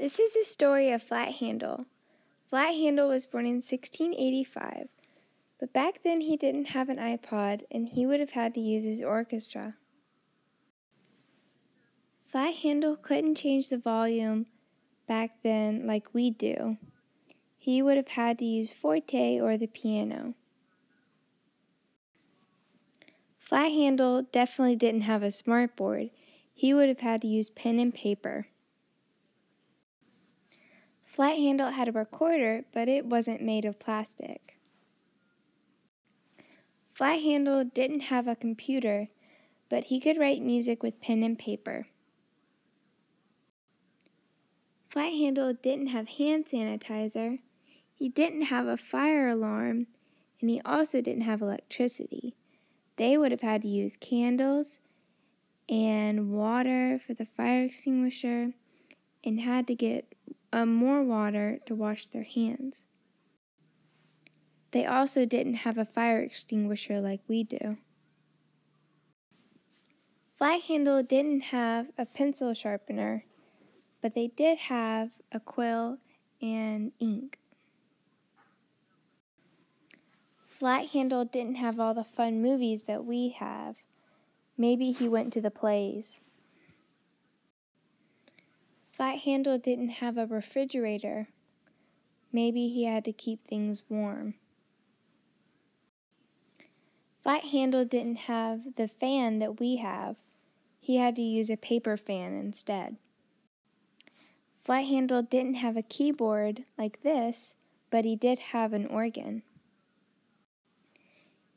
This is the story of Flat Handel. Flat Handel was born in 1685, but back then he didn't have an iPod and he would have had to use his orchestra. Flat Handel couldn't change the volume back then like we do. He would have had to use forte or the piano. Flat Handel definitely didn't have a smartboard. He would have had to use pen and paper. Flat Handel had a recorder, but it wasn't made of plastic. Flat Handel didn't have a computer, but he could write music with pen and paper. Flat Handel didn't have hand sanitizer, he didn't have a fire alarm, and he also didn't have electricity. They would have had to use candles and water for the fire extinguisher and had to get more water to wash their hands. They also didn't have a fire extinguisher like we do. Flat Handel didn't have a pencil sharpener, but they did have a quill and ink. Flat Handel didn't have all the fun movies that we have. Maybe he went to the plays. Flat Handel didn't have a refrigerator. Maybe he had to keep things warm. Flat Handel didn't have the fan that we have. He had to use a paper fan instead. Flat Handel didn't have a keyboard like this, but he did have an organ.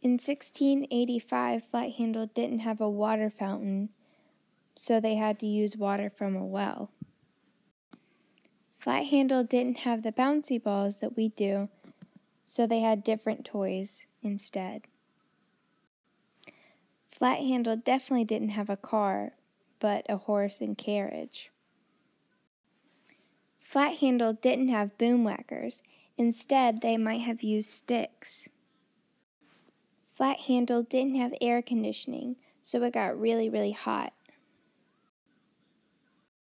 In 1685, Flat Handel didn't have a water fountain, so they had to use water from a well. Flat Handel didn't have the bouncy balls that we do, so they had different toys instead. Flat Handel definitely didn't have a car, but a horse and carriage. Flat Handel didn't have boom whackers. Instead, they might have used sticks. Flat Handel didn't have air conditioning, so it got really, really hot.